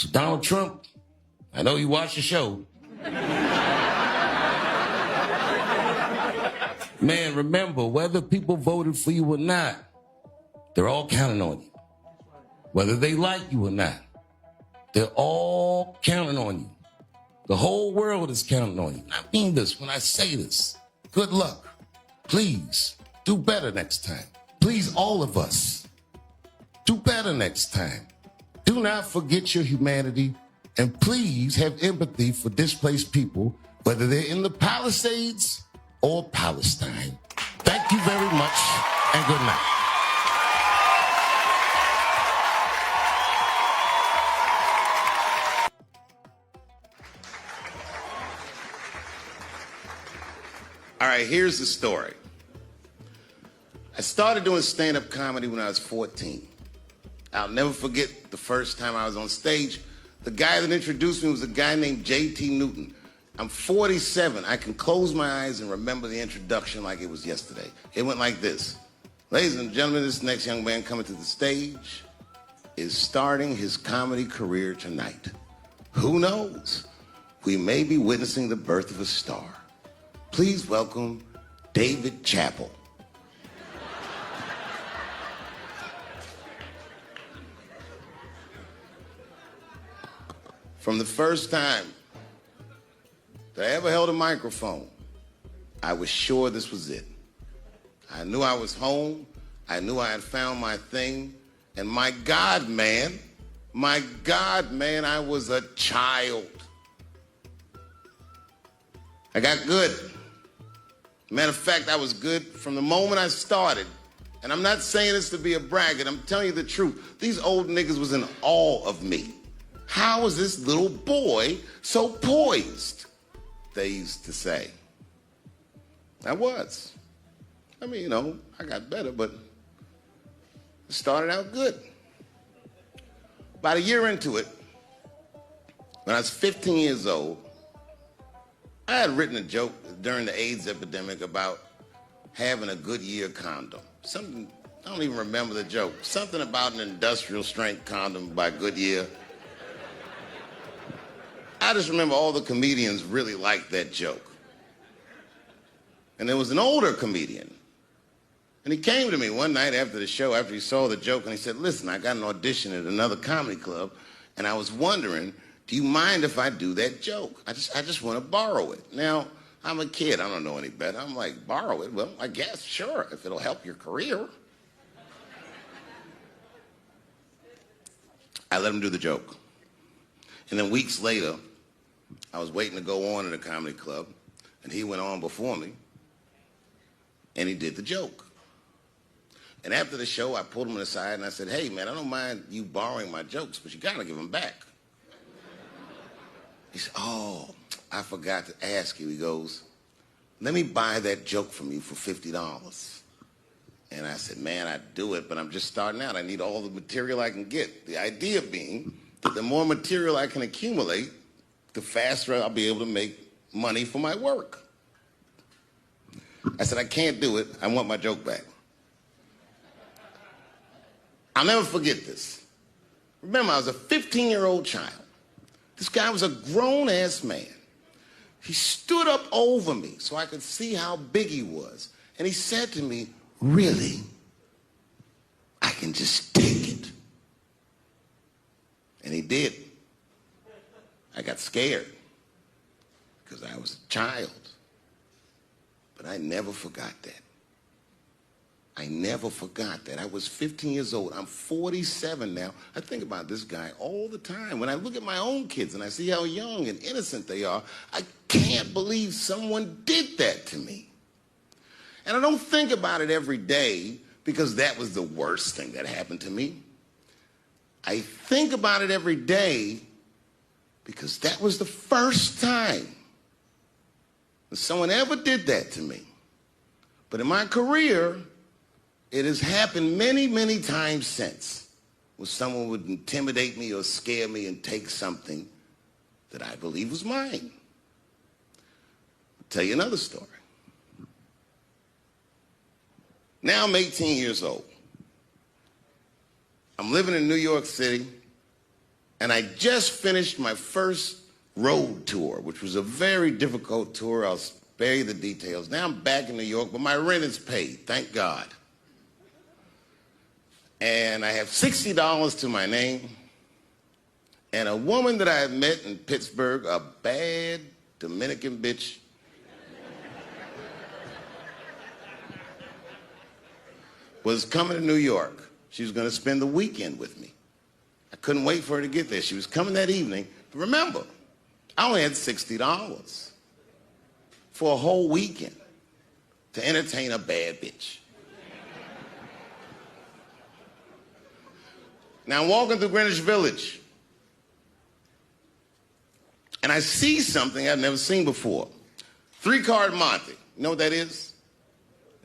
So Donald Trump, I know you watch the show. Man, remember, whether people voted for you or not, they're all counting on you. Whether they like you or not, they're all counting on you. The whole world is counting on you. I mean this when I say this. Good luck. Please, do better next time. Please, all of us, do better next time. Do not forget your humanity, and please have empathy for displaced people, whether they're in the Palisades or Palestine. Thank you very much, and good night. All right, here's the story. I started doing stand-up comedy when I was 14. I'll never forget the first time I was on stage. The guy that introduced me was a guy named J.T. Newton. I'm 47. I can close my eyes and remember the introduction like it was yesterday. It went like this. Ladies and gentlemen, this next young man coming to the stage is starting his comedy career tonight. Who knows? We may be witnessing the birth of a star. Please welcome Dave Chappelle. From the first time that I ever held a microphone, I was sure this was it. I knew I was home. I knew I had found my thing. And my God, man, I was a child. I got good. Matter of fact, I was good from the moment I started. And I'm not saying this to be a braggart. I'm telling you the truth. These old niggas was in awe of me. How is this little boy so poised? They used to say. I was. I mean, you know, I got better, but it started out good. About a year into it, when I was 15 years old, I had written a joke during the AIDS epidemic about having a Goodyear condom. Something, I don't even remember the joke. Something about an industrial strength condom by Goodyear. I just remember all the comedians really liked that joke. And there was an older comedian. And he came to me one night after the show, after he saw the joke, and he said, listen, I got an audition at another comedy club, and I was wondering, do you mind if I do that joke? I just want to borrow it. Now, I'm a kid. I don't know any better. I'm like, borrow it? Well, I guess, sure, if it'll help your career. I let him do the joke. And then weeks later, I was waiting to go on at a comedy club, and he went on before me, and he did the joke. And after the show, I pulled him aside, and I said, hey, man, I don't mind you borrowing my jokes, but you got to give them back. He said, oh, I forgot to ask you. He goes, let me buy that joke from you for $50. And I said, man, I'd do it, but I'm just starting out. I need all the material I can get. The idea being that the more material I can accumulate, the faster I'll be able to make money for my work. I said, I can't do it. I want my joke back. I'll never forget this. Remember, I was a 15-year-old child. This guy was a grown-ass man. He stood up over me so I could see how big he was. And he said to me, really? I can just take it. And he did. I got scared because I was a child. But I never forgot that. I never forgot that. I was 15 years old. I'm 47 now. I think about this guy all the time. When I look at my own kids and I see how young and innocent they are, I can't believe someone did that to me. And I don't think about it every day because that was the worst thing that happened to me. I think about it every day because that was the first time that someone ever did that to me. But in my career, it has happened many, many times since where someone would intimidate me or scare me and take something that I believe was mine. I'll tell you another story. Now I'm 18 years old. I'm living in New York City, And I just finished my first road tour, which was a very difficult tour. I'll spare you the details. Now I'm back in New York, but my rent is paid, thank God. And I have $60 to my name. And a woman that I had met in Pittsburgh, a bad Dominican bitch, was coming to New York. She was going to spend the weekend with me. I couldn't wait for her to get there. She was coming that evening. But remember, I only had $60 for a whole weekend to entertain a bad bitch. Now I'm walking through Greenwich Village, and I see something I've never seen before. 3-card Monte. You know what that is?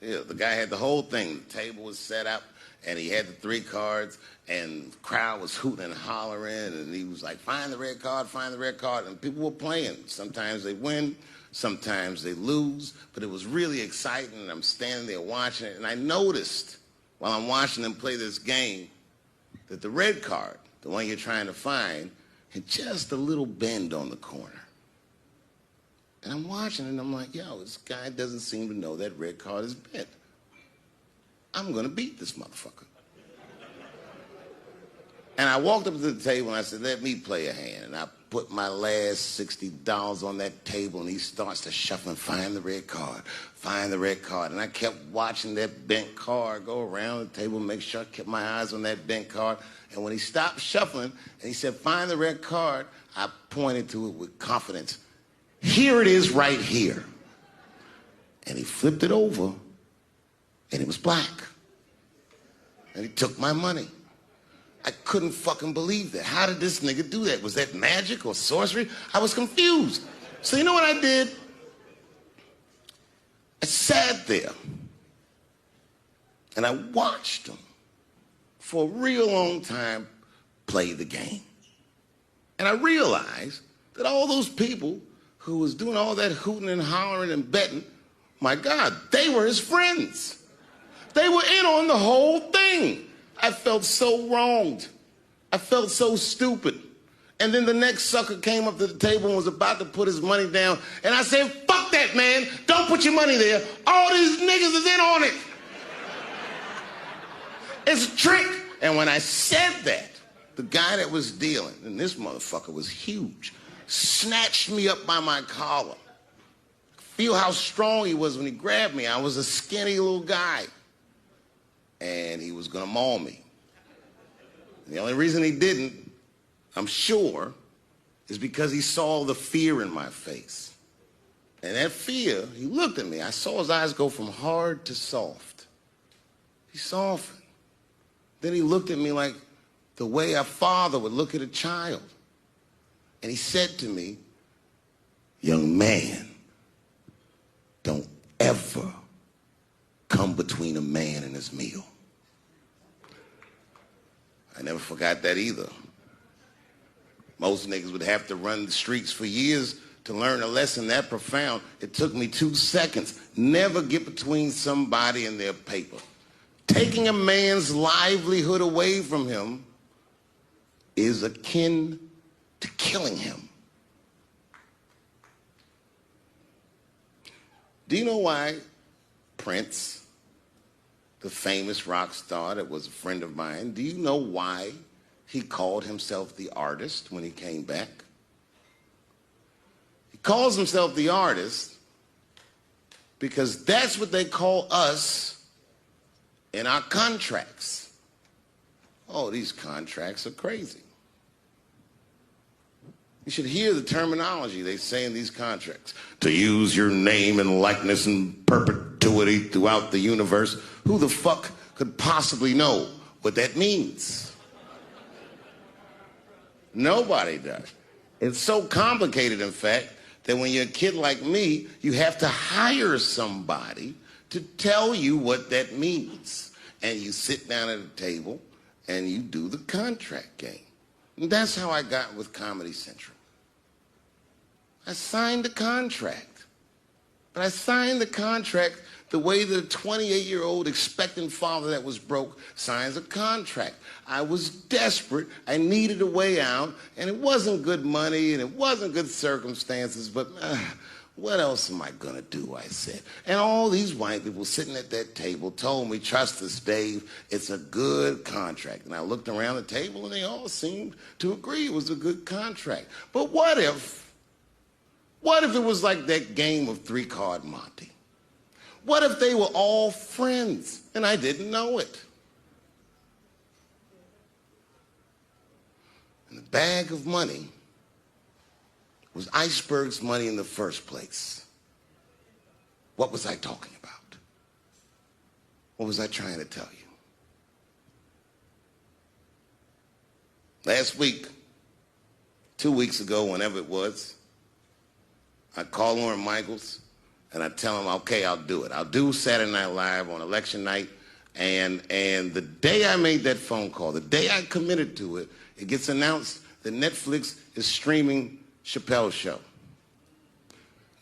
Yeah, the guy had the whole thing. The table was set up, and he had the 3 cards, and the crowd was hooting and hollering, and he was like, find the red card, find the red card, and people were playing. Sometimes they win, sometimes they lose, but it was really exciting, and I'm standing there watching it, and I noticed while I'm watching them play this game that the red card, the one you're trying to find, had just a little bend on the corner. And I'm watching it, and I'm like, yo, this guy doesn't seem to know that red card is bent. I'm going to beat this motherfucker. And I walked up to the table, and I said, let me play a hand. And I put my last $60 on that table, and he starts to shuffle and find the red card, find the red card. And I kept watching that bent card go around the table, make sure I kept my eyes on that bent card. And when he stopped shuffling, and he said, find the red card, I pointed to it with confidence. Here it is right here. And he flipped it over, and it was black. And he took my money. I couldn't fucking believe that. How did this nigga do that? Was that magic or sorcery? I was confused. So you know what I did? I sat there, and I watched him for a real long time play the game. And I realized that all those people who was doing all that hooting and hollering and betting, my God, they were his friends. They were in on the whole thing. I felt so wronged. I felt so stupid. And then the next sucker came up to the table and was about to put his money down. And I said, fuck that, man. Don't put your money there. All these niggas is in on it. It's a trick. And when I said that, the guy that was dealing, and this motherfucker was huge, snatched me up by my collar. Feel how strong he was when he grabbed me. I was a skinny little guy. And he was gonna maul me. And the only reason he didn't, I'm sure, is because he saw the fear in my face. And that fear, he looked at me. I saw his eyes go from hard to soft. He softened. Then he looked at me like the way a father would look at a child. And he said to me, young man, don't ever come between a man and his meal. I never forgot that either. Most niggas would have to run the streets for years to learn a lesson that profound. It took me 2 seconds. Never get between somebody and their paper. Taking a man's livelihood away from him is akin to killing him. Do you know why Prince, the famous rock star that was a friend of mine, do you know why he called himself the artist when he came back? He calls himself the artist because that's what they call us in our contracts. Oh, these contracts are crazy. You should hear the terminology they say in these contracts. To use your name and likeness in perpetuity throughout the universe. Who the fuck could possibly know what that means? Nobody does. It's so complicated, in fact, that when you're a kid like me, you have to hire somebody to tell you what that means. And you sit down at a table and you do the contract game. And that's how I got with Comedy Central. I signed a contract But I signed the contract the way that a 28-year-old expectant father that was broke signs a contract. I was desperate. I needed a way out, and it wasn't good money, and it wasn't good circumstances, but what else am I going to do, I said. And all these white people sitting at that table told me, trust us, Dave, it's a good contract. And I looked around the table, and they all seemed to agree it was a good contract. But what if it was like that game of three-card Monte? What if they were all friends and I didn't know it? And the bag of money was Iceberg's money in the first place. What was I talking about? What was I trying to tell you? Last week, 2 weeks ago, whenever it was, I call Lauren Michaels and I tell him, okay, I'll do it. I'll do Saturday Night Live on election night. And the day I made that phone call, the day I committed to it, it gets announced that Netflix is streaming Chappelle's show.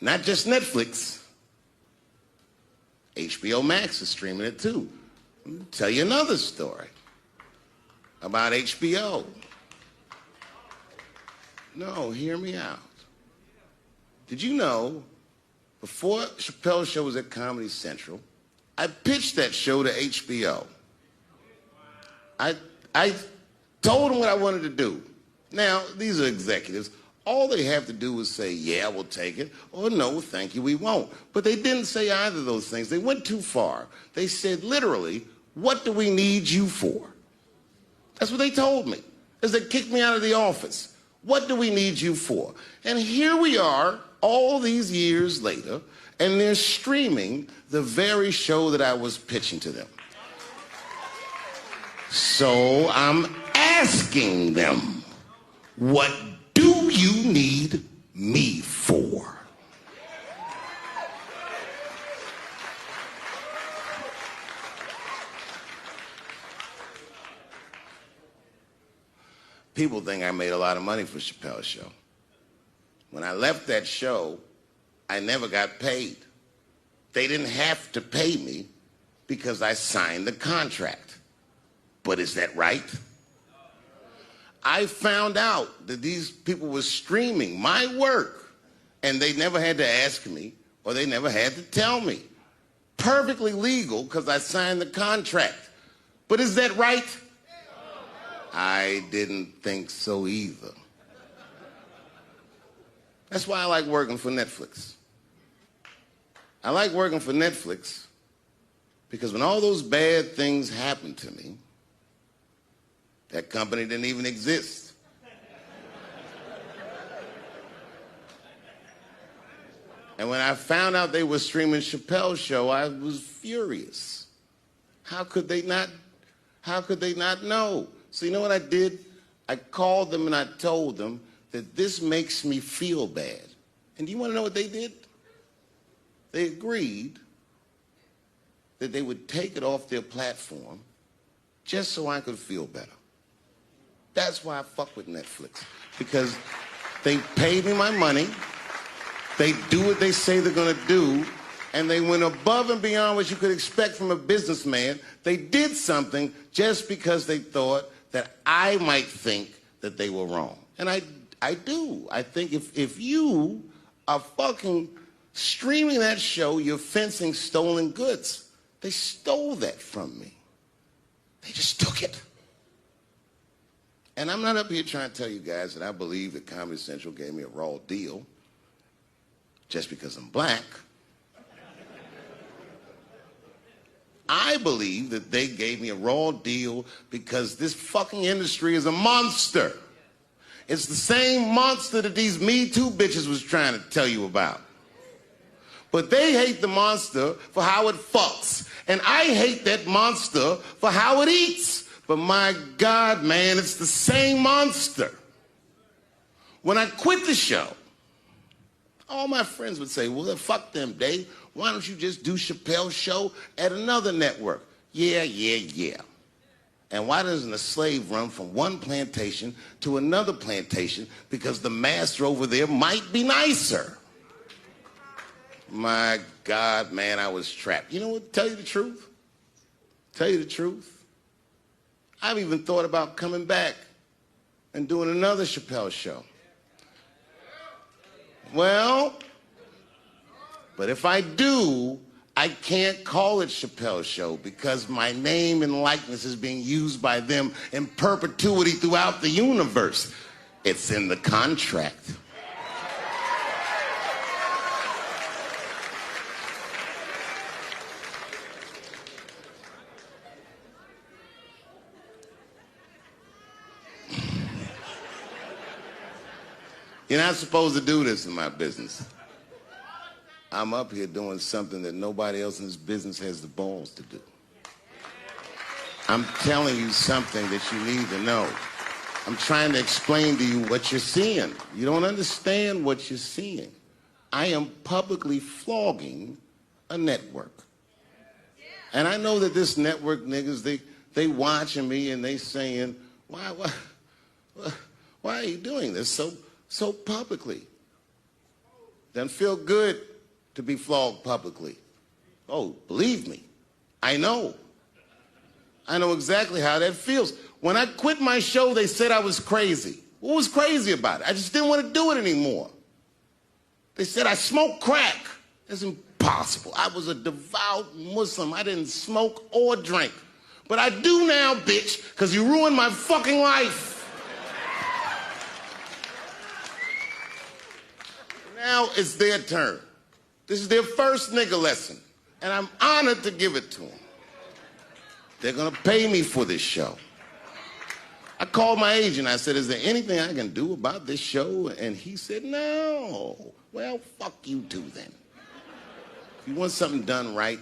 Not just Netflix. HBO Max is streaming it too. Let me tell you another story about HBO. No, hear me out. Did you know, before Chappelle's show was at Comedy Central, I pitched that show to HBO. I told them what I wanted to do. Now, these are executives. All they have to do is say, yeah, we'll take it, or no, thank you, we won't. But they didn't say either of those things. They went too far. They said, literally, what do we need you for? That's what they told me, as they kicked me out of the office. What do we need you for? And here we are, all these years later, and they're streaming the very show that I was pitching to them. So I'm asking them, what do you need me for? People think I made a lot of money for Chappelle's show. When I left that show, I never got paid. They didn't have to pay me because I signed the contract. But is that right? I found out that these people were streaming my work, and they never had to ask me, or they never had to tell me. Perfectly legal because I signed the contract. But is that right? I didn't think so either. That's why I like working for Netflix. I like working for Netflix because when all those bad things happened to me, that company didn't even exist. And when I found out they were streaming Chappelle's show, I was furious. How could they not know? So you know what I did? I called them and I told them that this makes me feel bad. And do you want to know what they did? They agreed that they would take it off their platform just so I could feel better. That's why I fuck with Netflix. Because they paid me my money, they do what they say they're gonna do, and they went above and beyond what you could expect from a businessman. They did something just because they thought that I might think that they were wrong. And I do. I think if you are fucking streaming that show, you're fencing stolen goods. They stole that from me. They just took it. And I'm not up here trying to tell you guys that I believe that Comedy Central gave me a raw deal just because I'm black. I believe that they gave me a raw deal because this fucking industry is a monster. It's the same monster that these Me Too bitches was trying to tell you about. But they hate the monster for how it fucks. And I hate that monster for how it eats. But my God, man, it's the same monster. When I quit the show, all my friends would say, well, fuck them, Dave. Why don't you just do Chappelle's show at another network? Yeah. And why doesn't a slave run from one plantation to another plantation? Because the master over there might be nicer. My God, man, I was trapped. You know what? Tell you the truth. Tell you the truth. I've even thought about coming back and doing another Chappelle show. Well, but if I do, I can't call it Chappelle Show because my name and likeness is being used by them in perpetuity throughout the universe. It's in the contract. You're not supposed to do this in my business. I'm up here doing something that nobody else in this business has the balls to do. I'm telling you something that you need to know. I'm trying to explain to you what you're seeing. You don't understand what you're seeing. I am publicly flogging a network. And I know that this network niggas, they watching me and they saying, why are you doing this so publicly? Doesn't feel good to be flogged publicly. Oh, believe me, I know. I know exactly how that feels. When I quit my show, they said I was crazy. What was crazy about it? I just didn't want to do it anymore. They said I smoked crack. That's impossible. I was a devout Muslim. I didn't smoke or drink. But I do now, bitch, because you ruined my fucking life. Now it's their turn. This is their first nigga lesson, and I'm honored to give it to them. They're gonna pay me for this show. I called my agent. I said, is there anything I can do about this show? And he said, no. Well, fuck you too then. If you want something done right,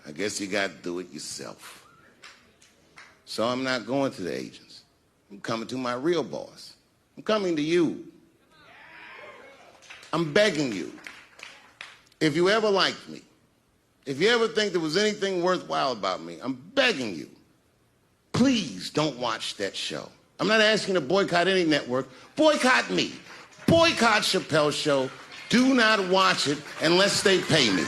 I guess you gotta do it yourself. So I'm not going to the agents. I'm coming to my real boss. I'm coming to you. I'm begging you. If you ever liked me, if you ever think there was anything worthwhile about me, I'm begging you, please don't watch that show. I'm not asking you to boycott any network. Boycott me. Boycott Chappelle's show. Do not watch it unless they pay me.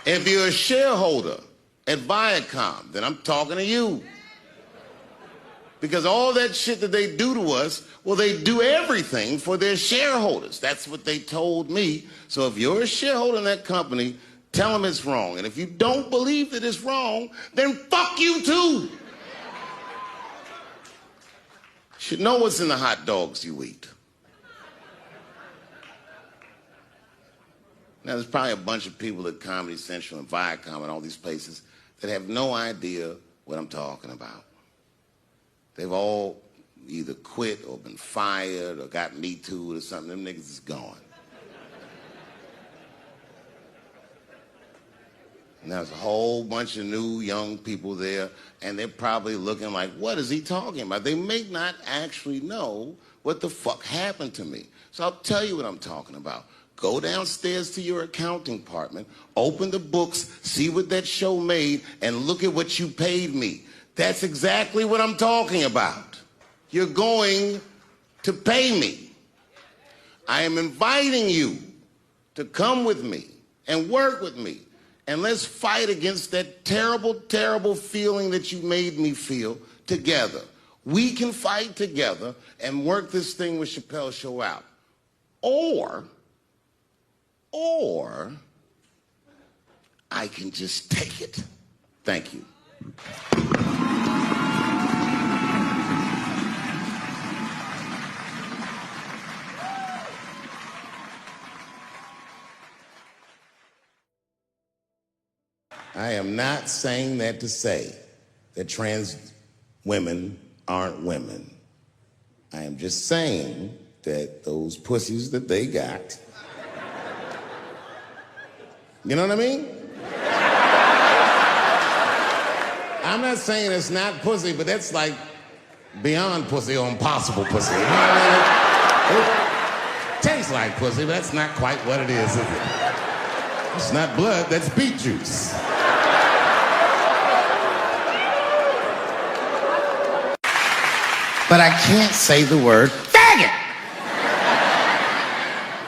If you're a shareholder at Viacom, then I'm talking to you. Because all that shit that they do to us, well, they do everything for their shareholders. That's what they told me. So if you're a shareholder in that company, tell them it's wrong. And if you don't believe that it's wrong, then fuck you too. You should know what's in the hot dogs you eat. Now, there's probably a bunch of people at Comedy Central and Viacom and all these places that have no idea what I'm talking about. They've all either quit or been fired or got Me Too'd or something. Them niggas is gone. And there's a whole bunch of new young people there, and they're probably looking like, what is he talking about? They may not actually know what the fuck happened to me. So I'll tell you what I'm talking about. Go downstairs to your accounting department, open the books, see what that show made, and look at what you paid me. That's exactly what I'm talking about. You're going to pay me. I am inviting you to come with me and work with me. And let's fight against that terrible, terrible feeling that you made me feel together. We can fight together and work this thing with Chappelle's show out. Or I can just take it. Thank you. I am not saying that to say that trans women aren't women. I am just saying that those pussies that they got, you know what I mean? I'm not saying it's not pussy, but that's like beyond pussy or impossible pussy. You know what I mean? It tastes like pussy, but that's not quite what it is it? It's not blood, that's beet juice. But I can't say the word faggot.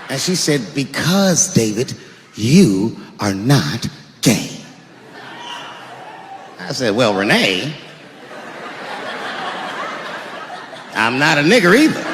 And she said, because, David, you are not gay. I said, well, Renee, I'm not a nigger either.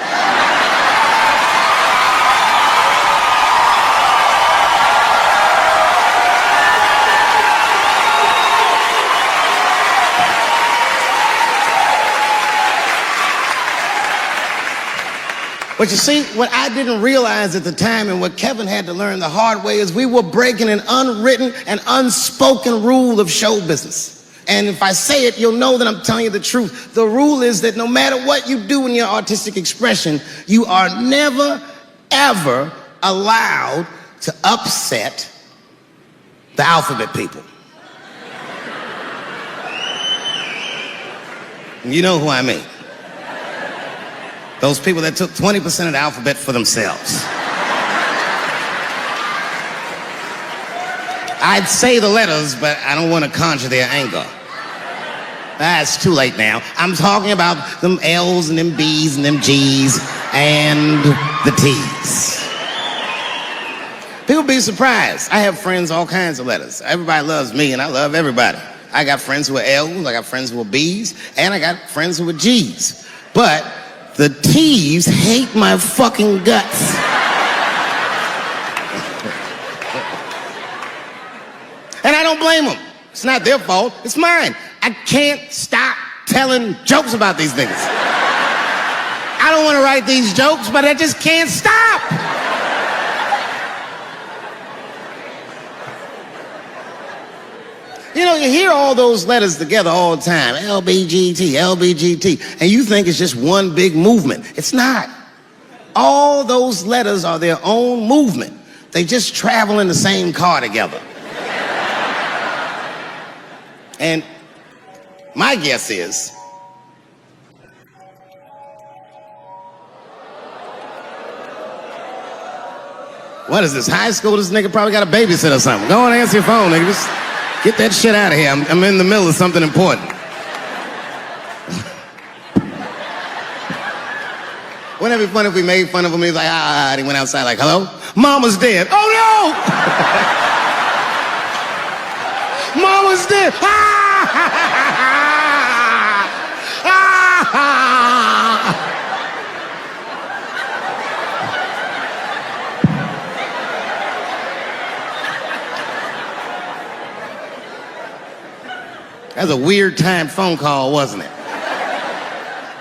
But you see, what I didn't realize at the time and what Kevin had to learn the hard way is we were breaking an unwritten and unspoken rule of show business. And if I say it, you'll know that I'm telling you the truth. The rule is that no matter what you do in your artistic expression, you are never, ever allowed to upset the alphabet people. You know who I mean. Those people that took 20% of the alphabet for themselves. I'd say the letters, but I don't want to conjure their anger. It's too late now. I'm talking about them L's and them B's and them G's and the T's. People be surprised. I have friends, all kinds of letters. Everybody loves me and I love everybody. I got friends who are L's, I got friends who are B's, and I got friends who are G's. But the T's hate my fucking guts. And I don't blame them. It's not their fault, it's mine. I can't stop telling jokes about these things. I don't want to write these jokes, but I just can't stop. You know, you hear all those letters together all the time, LBGT, LBGT, and you think it's just one big movement. It's not. All those letters are their own movement. They just travel in the same car together. And my guess is, what is this, high school? This nigga probably got a babysitter or something. Go on and answer your phone, nigga. Just get that shit out of here. I'm in the middle of something important. Wouldn't it be funny if we made fun of him? He's like, and he went outside like, hello? Mama's dead. Oh no! Mama's dead. That was a weird timed phone call, wasn't it?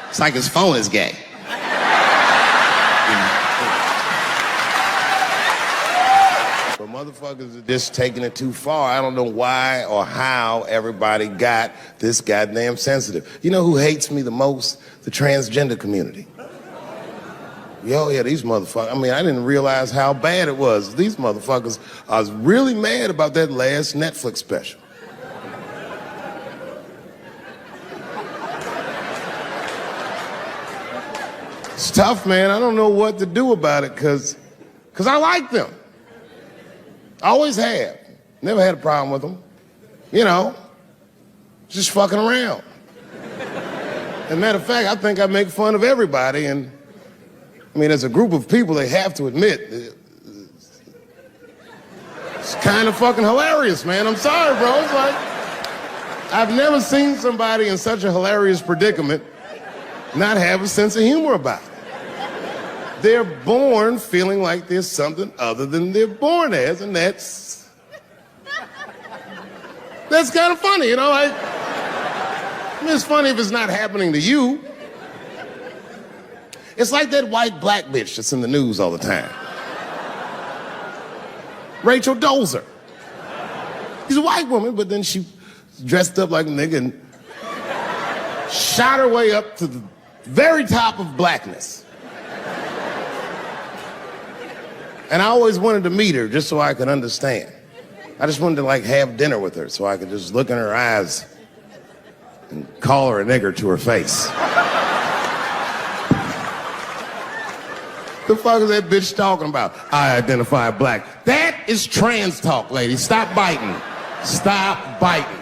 It's like his phone is gay. But motherfuckers are just taking it too far. I don't know why or how everybody got this goddamn sensitive. You know who hates me the most? The transgender community. Yo, yeah, these motherfuckers. I mean, I didn't realize how bad it was. These motherfuckers, I was really mad about that last Netflix special. It's tough, man. I don't know what to do about it because I like them. I always have. Never had a problem with them. You know, just fucking around. As a matter of fact, I think I make fun of everybody. And I mean, as a group of people, they have to admit, it's kind of fucking hilarious, man. I'm sorry, bro. It's like, I've never seen somebody in such a hilarious predicament not have a sense of humor about it. They're born feeling like there's something other than they're born as, and that's kind of funny, you know? I mean, it's funny if it's not happening to you. It's like that white black bitch that's in the news all the time. Rachel Dolezal. She's a white woman, but then she dressed up like a nigga and shot her way up to the very top of blackness. And I always wanted to meet her just so I could understand. I just wanted to like have dinner with her so I could just look in her eyes and call her a nigger to her face. The The fuck is that bitch talking about? I identify black. That is trans talk, lady. Stop biting. Stop biting.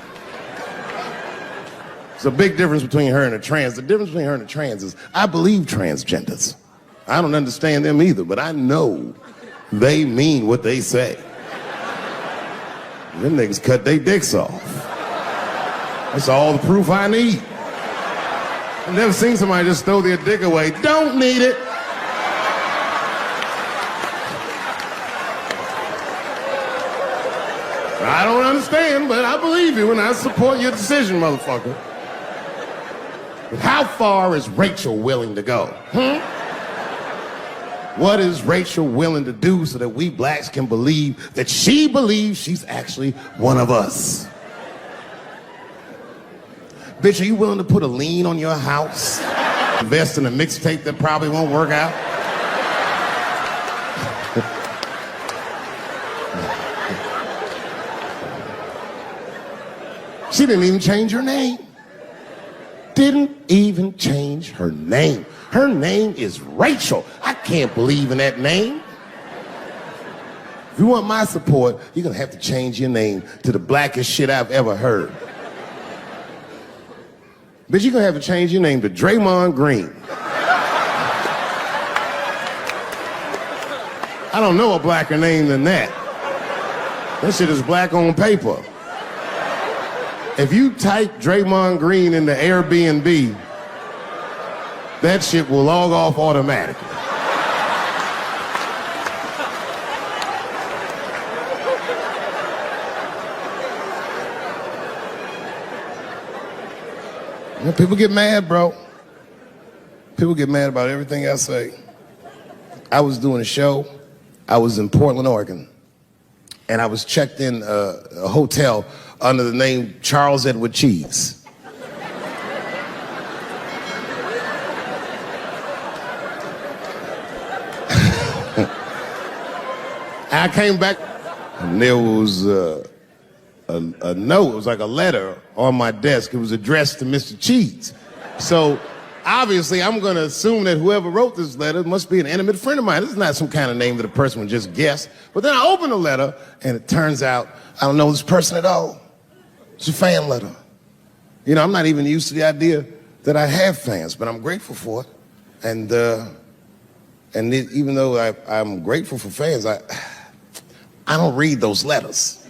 There's a big difference between her and a trans. The difference between her and a trans is I believe transgenders. I don't understand them either, but I know they mean what they say. Them niggas cut their dicks off. That's all the proof I need. I've never seen somebody just throw their dick away. Don't need it. I don't understand, but I believe you and I support your decision, motherfucker. But how far is Rachel willing to go? What is Rachel willing to do so that we blacks can believe that she believes she's actually one of us? Bitch, are you willing to put a lien on your house? Invest in a mixtape that probably won't work out? She didn't even change her name. Didn't even change her name. Her name is Rachel. I can't believe in that name. If you want my support, you're gonna have to change your name to the blackest shit I've ever heard. Bitch, you're gonna have to change your name to Draymond Green. I don't know a blacker name than that. That shit is black on paper. If you type Draymond Green into Airbnb, that shit will log off automatically. You know, people get mad, bro. People get mad about everything I say. I was doing a show. I was in Portland, Oregon, and I was checked in a hotel under the name Charles Edward Cheese. I came back, and there was a note. It was like a letter on my desk. It was addressed to Mr. Cheese. So obviously, I'm going to assume that whoever wrote this letter must be an intimate friend of mine. This is not some kind of name that a person would just guess. But then I open the letter, and it turns out I don't know this person at all. It's a fan letter. You know, I'm not even used to the idea that I have fans, but I'm grateful for it. And even though I'm grateful for fans, I don't read those letters.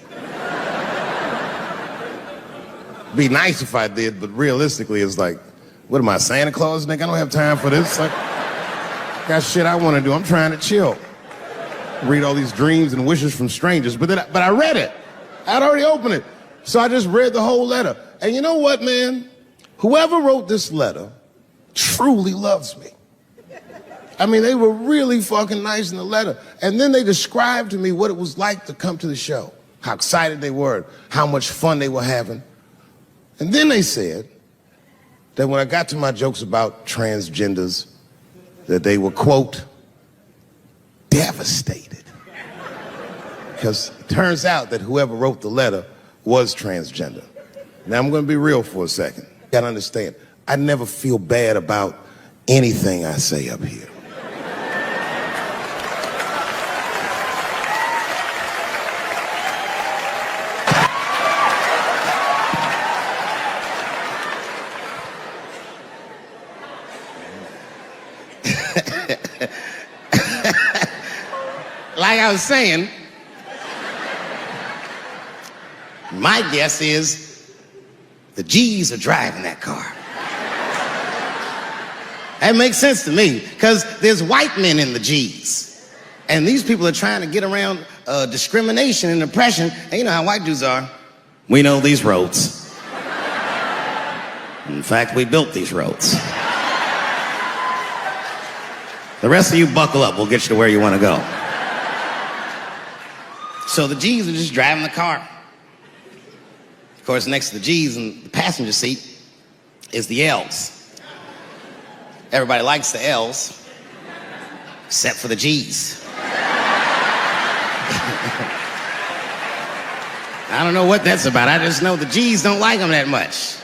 Be nice if I did, but realistically, it's like, what am I, Santa Claus, nigga? I don't have time for this. Like, got shit I want to do. I'm trying to chill. Read all these dreams and wishes from strangers, but I read it. I'd already opened it. So I just read the whole letter. And you know what, man? Whoever wrote this letter truly loves me. I mean, they were really fucking nice in the letter. And then they described to me what it was like to come to the show, how excited they were, how much fun they were having. And then they said that when I got to my jokes about transgenders, that they were, quote, devastated. Because it turns out that whoever wrote the letter was transgender. Now, I'm going to be real for a second. You got to understand, I never feel bad about anything I say up here. Like I was saying, my guess is the G's are driving that car. That makes sense to me, because there's white men in the G's. And these people are trying to get around discrimination and oppression. And you know how white dudes are. We know these roads. In fact, we built these roads. The rest of you buckle up. We'll get you to where you want to go. So the G's are just driving the car. Of course, next to the G's in the passenger seat is the L's. Everybody likes the L's, except for the G's. I don't know what that's about. I just know the G's don't like them that much.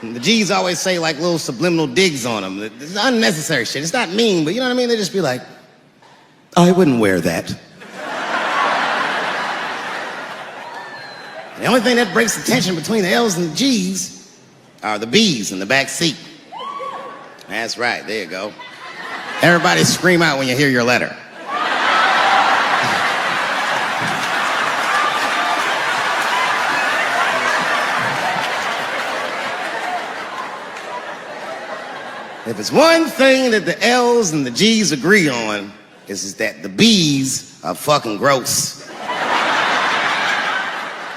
And the G's always say like little subliminal digs on them. It's unnecessary shit. It's not mean, but you know what I mean? They just be like, I wouldn't wear that. The only thing that breaks the tension between the L's and the G's are the B's in the back seat. That's right, there you go. Everybody scream out when you hear your letter. If it's one thing that the L's and the G's agree on, is that the B's are fucking gross.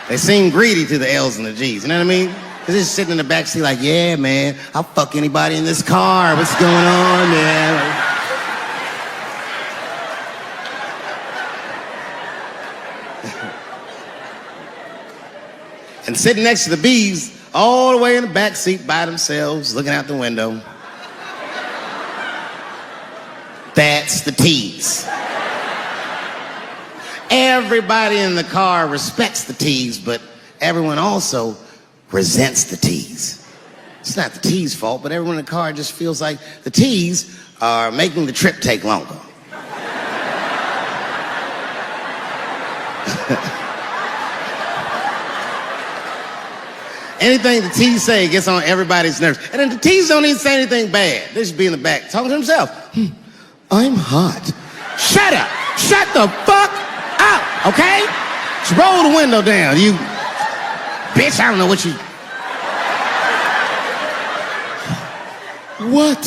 They seem greedy to the L's and the G's, you know what I mean? Because they're just sitting in the back seat like, yeah, man, I'll fuck anybody in this car. What's going on, man? And sitting next to the B's, all the way in the back seat by themselves, looking out the window. That's the T's. Everybody in the car respects the T's, but everyone also resents the T's. It's not the T's' fault, but everyone in the car just feels like the T's are making the trip take longer. Anything the T's say gets on everybody's nerves. And then the T's don't even say anything bad. They just be in the back talking to themselves. I'm hot. Shut up. Shut the fuck up, okay? Just roll the window down, you bitch. I don't know what you... What?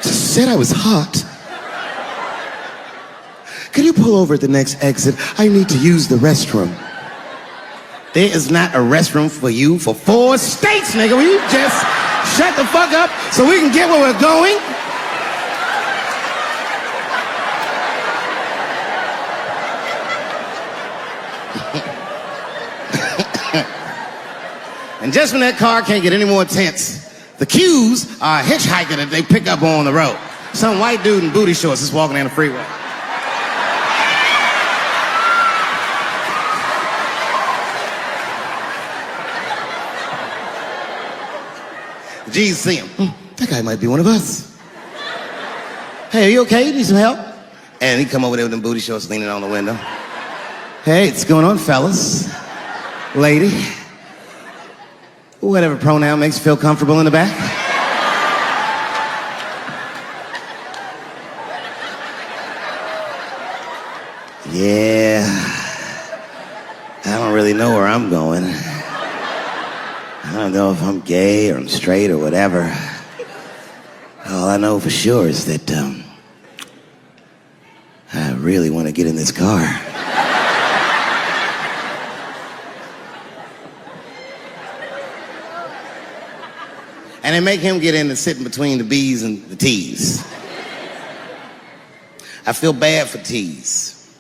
Just said I was hot. Can you pull over at the next exit? I need to use the restroom. There is not a restroom for you for 4 states, nigga. Will you just shut the fuck up so we can get where we're going? And just when that car can't get any more tense, the Q's are a hitchhiker that they pick up on the road. Some white dude in booty shorts is walking down the freeway. The G's see him. That guy might be one of us. Hey, are you okay? Need some help? And he come over there with them booty shorts leaning on the window. Hey, what's going on, fellas? Lady? Whatever pronoun makes you feel comfortable in the back. Yeah, I don't really know where I'm going. I don't know if I'm gay or I'm straight or whatever. All I know for sure is that I really want to get in this car. And they make him get in and sit in between the B's and the T's. I feel bad for T's,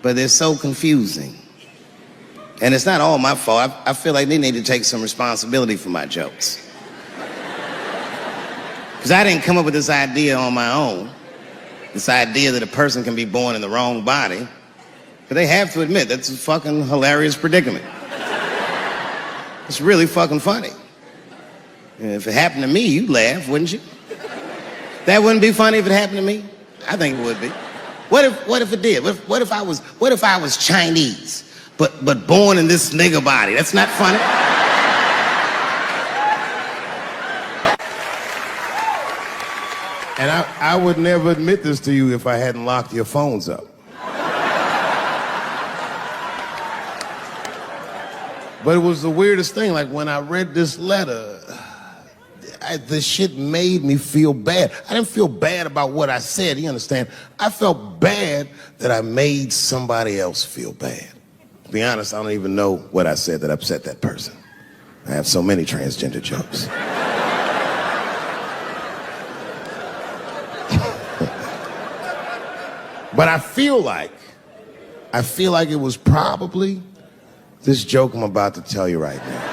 but they're so confusing. And it's not all my fault. I feel like they need to take some responsibility for my jokes. Because I didn't come up with this idea on my own. This idea that a person can be born in the wrong body. But they have to admit, that's a fucking hilarious predicament. It's really fucking funny. If it happened to me, you'd laugh, wouldn't you? That wouldn't be funny if it happened to me? I think it would be. What if it did? What if I was Chinese, but born in this nigga body? That's not funny. And I would never admit this to you if I hadn't locked your phones up. But it was the weirdest thing. Like when I read this letter, this shit made me feel bad. I didn't feel bad about what I said, you understand? I felt bad that I made somebody else feel bad. To be honest, I don't even know what I said that upset that person. I have so many transgender jokes. But I feel like it was probably this joke I'm about to tell you right now.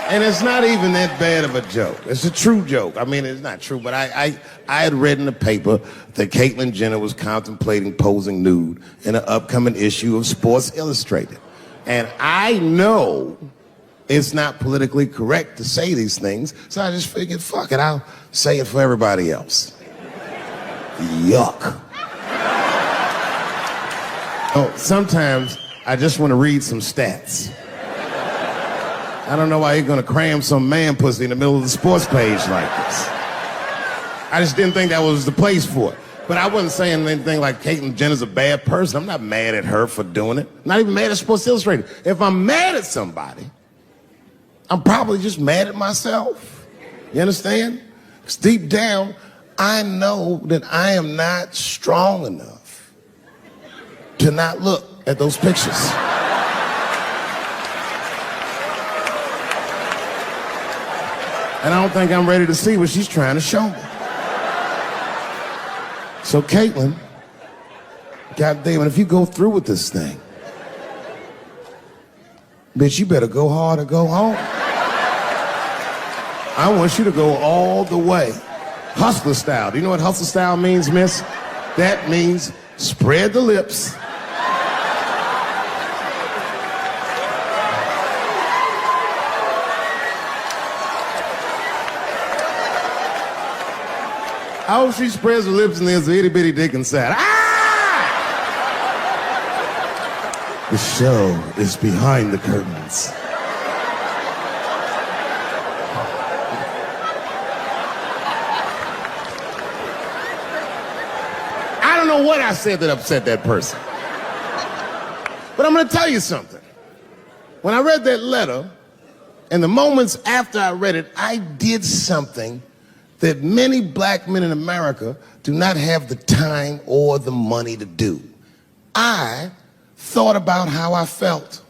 And it's not even that bad of a joke. It's a true joke. I mean, it's not true, but I had read in the paper that Caitlyn Jenner was contemplating posing nude in an upcoming issue of Sports Illustrated. And I know it's not politically correct to say these things, so I just figured, fuck it, I'll say it for everybody else. Yuck. Oh, sometimes I just want to read some stats. I don't know why you're gonna cram some man pussy in the middle of the sports page like this. I just didn't think that was the place for it. But I wasn't saying anything like Caitlyn Jenner's a bad person. I'm not mad at her for doing it. Not even mad at Sports Illustrated. If I'm mad at somebody, I'm probably just mad at myself. You understand? Because deep down, I know that I am not strong enough to not look at those pictures. And I don't think I'm ready to see what she's trying to show me. So Caitlyn, goddamn it, if you go through with this thing, bitch, you better go hard or go home. I want you to go all the way. Hustler style. Do you know what hustler style means, miss? That means spread the lips. I hope she spreads her lips and there's an itty bitty dick inside. Ah! The show is behind the curtains. I don't know what I said that upset that person. But I'm gonna tell you something. When I read that letter, and the moments after I read it, I did something that many black men in America do not have the time or the money to do. I thought about how I felt.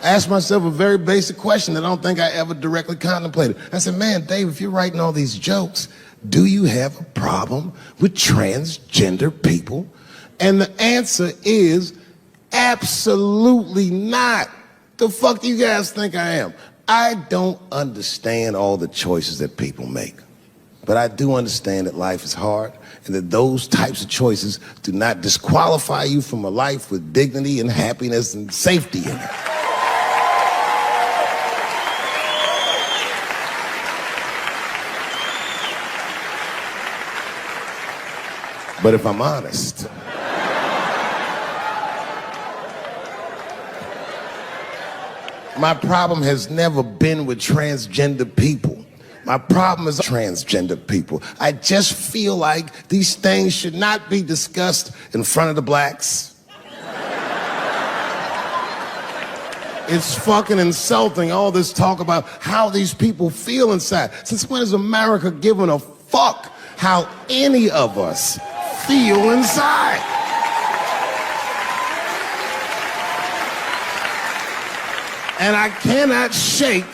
I asked myself a very basic question that I don't think I ever directly contemplated. I said, man, Dave, if you're writing all these jokes, do you have a problem with transgender people? And the answer is absolutely not. The fuck do you guys think I am? I don't understand all the choices that people make. But I do understand that life is hard and that those types of choices do not disqualify you from a life with dignity and happiness and safety in it. But if I'm honest, my problem has never been with transgender people. My problem is transgender people. I just feel like these things should not be discussed in front of the blacks. It's fucking insulting, all this talk about how these people feel inside. Since when has America given a fuck how any of us feel inside? And I cannot shake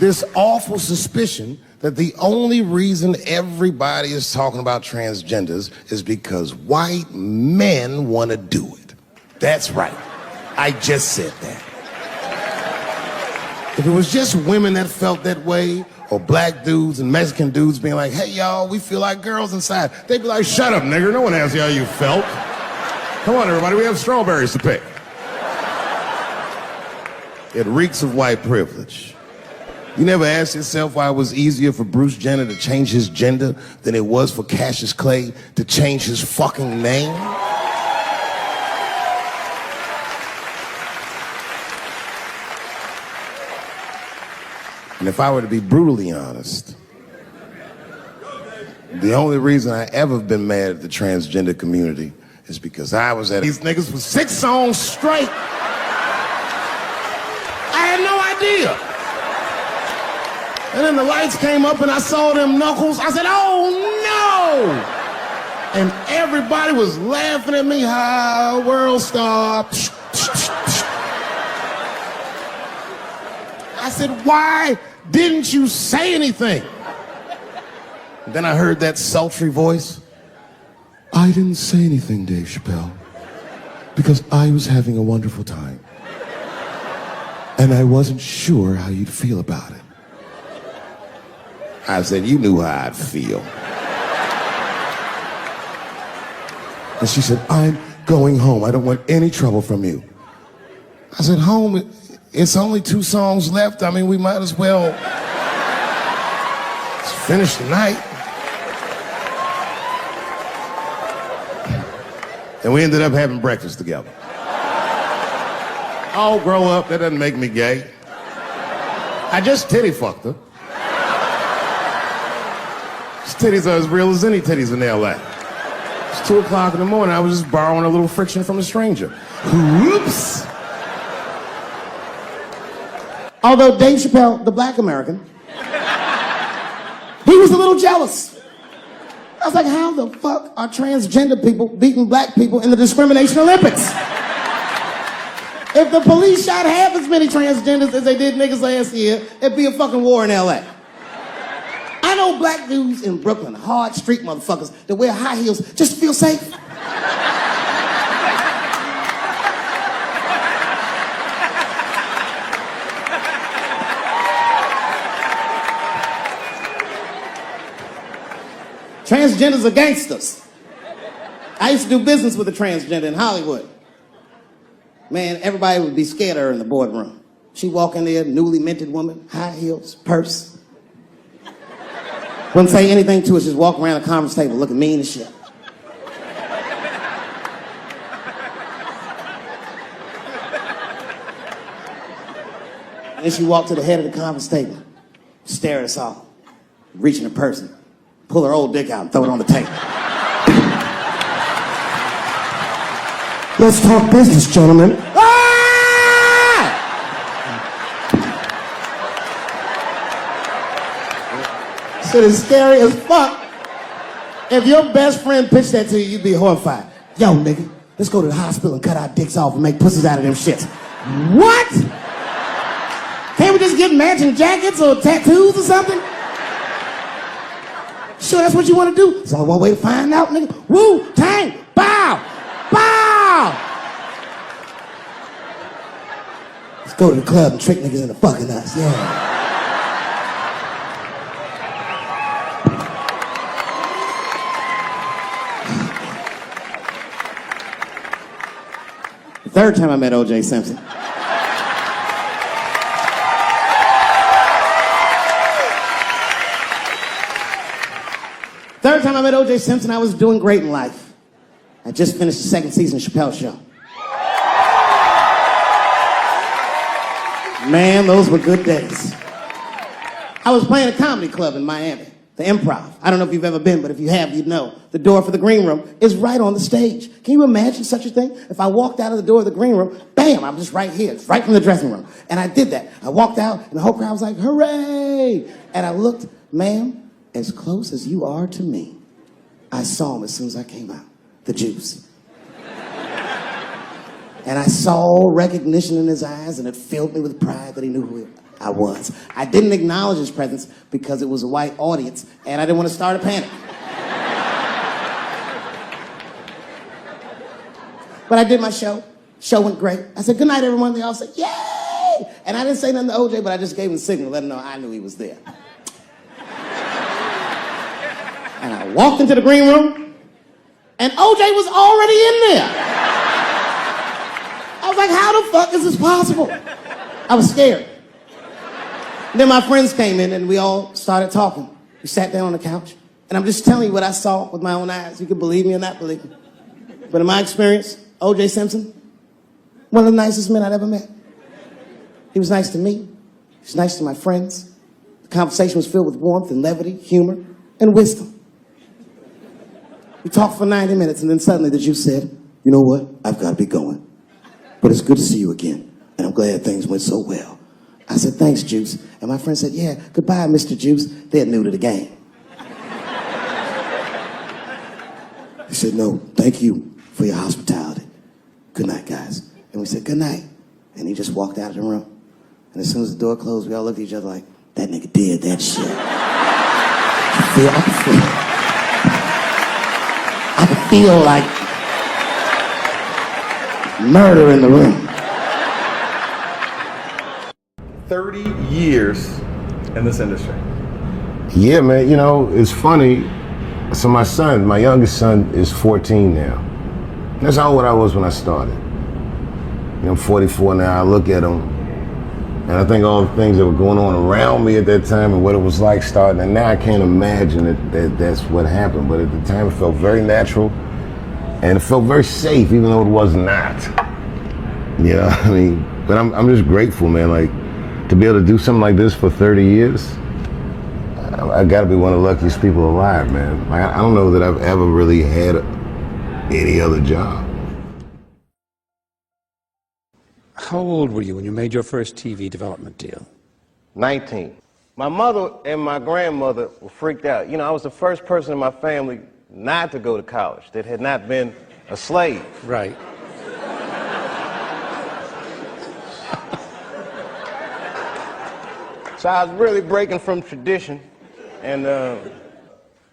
this awful suspicion that the only reason everybody is talking about transgenders is because white men want to do it. That's right. I just said that. If it was just women that felt that way, or black dudes and Mexican dudes being like, hey, y'all, we feel like girls inside, they'd be like, shut up, nigger. No one asked you how you felt. Come on, everybody, we have strawberries to pick. It reeks of white privilege. You never asked yourself why it was easier for Bruce Jenner to change his gender than it was for Cassius Clay to change his fucking name? And if I were to be brutally honest, the only reason I ever been mad at the transgender community is because I was at these niggas for 6 songs straight. I had no idea. And then the lights came up and I saw them knuckles. I said, oh no! And everybody was laughing at me. Hi, world star. I said, why didn't you say anything? And then I heard that sultry voice. I didn't say anything, Dave Chappelle, because I was having a wonderful time. And I wasn't sure how you'd feel about it. I said, you knew how I'd feel. And she said, I'm going home. I don't want any trouble from you. I said, home, it's only 2 songs left. I mean, we might as well finish the night. And we ended up having breakfast together. Oh, grow up, that doesn't make me gay. I just titty fucked her. His titties are as real as any titties in LA. It's 2 o'clock in the morning, I was just borrowing a little friction from a stranger. Whoops! Although Dave Chappelle, the black American, he was a little jealous. I was like, how the fuck are transgender people beating black people in the discrimination Olympics? If the police shot half as many transgenders as they did niggas last year, it'd be a fucking war in LA. I know black dudes in Brooklyn, hard street motherfuckers that wear high heels just to feel safe. Transgenders are gangsters. I used to do business with a transgender in Hollywood. Man, everybody would be scared of her in the boardroom. She'd walk in there, newly minted woman, high heels, purse. Wouldn't say anything to us, just walk around the conference table looking mean as shit. And then she walked to the head of the conference table, stare at us all, reach in her purse, pull her old dick out and throw it on the table. Let's talk business, gentlemen. Ah! Shit is scary as fuck. If your best friend pitched that to you, you'd be horrified. Yo, nigga, let's go to the hospital and cut our dicks off and make pussies out of them shits. What? Can't we just get matching jackets or tattoos or something? Sure, that's what you want to do? There's only one way to find out, nigga. Wu-Tang, bow, bow. Let's go to the club and trick niggas into fucking us, yeah. The third time I met O.J. Simpson. Third time I met O.J. Simpson, I was doing great in life. I just finished the 2nd season of Chappelle Show. Man, those were good days. I was playing a comedy club in Miami, the Improv. I don't know if you've ever been, but if you have, you'd know. The door for the green room is right on the stage. Can you imagine such a thing? If I walked out of the door of the green room, bam, I'm just right here. It's right from the dressing room. And I did that. I walked out, and the whole crowd was like, hooray! And I looked, ma'am, as close as you are to me, I saw him as soon as I came out, the juice. And I saw recognition in his eyes, and it filled me with pride that he knew who I was. I didn't acknowledge his presence because it was a white audience, and I didn't want to start a panic. But I did my show. Show went great. I said, good night, everyone. They all said, yay! And I didn't say nothing to OJ, but I just gave him a signal, let him know I knew he was there. And I walked into the green room, and OJ was already in there. I was like, how the fuck is this possible? I was scared. And then my friends came in, and we all started talking. We sat down on the couch, and I'm just telling you what I saw with my own eyes. You can believe me or not believe me. But in my experience, O.J. Simpson, one of the nicest men I'd ever met. He was nice to me. He was nice to my friends. The conversation was filled with warmth and levity, humor, and wisdom. We talked for 90 minutes, and then suddenly the Juice said, you know what? I've got to be going. But it's good to see you again, and I'm glad things went so well. I said, thanks, Juice. And my friend said, yeah, goodbye, Mr. Juice. They're new to the game. He said, no, thank you for your hospitality. Good night, guys. And we said, good night. And he just walked out of the room. And as soon as the door closed, we all looked at each other like, that nigga did that shit. I could feel like murder in the room. 30 years in this industry. Yeah, man, you know, it's funny. So my youngest son is 14 now. That's not what I was when I started. I'm 44 now. I look at them, and I think all the things that were going on around me at that time and what it was like starting, and now I can't imagine that that's what happened. But at the time, it felt very natural, and it felt very safe, even though it was not. You know what I mean? But I'm just grateful, man. Like, to be able to do something like this for 30 years, I gotta be one of the luckiest people alive, man. Like, I don't know that I've ever really had any other job. How old were you when you made your first TV development deal? 19. My mother and my grandmother were freaked out. You know, I was the first person in my family not to go to college that had not been a slave. Right. So I was really breaking from tradition, and it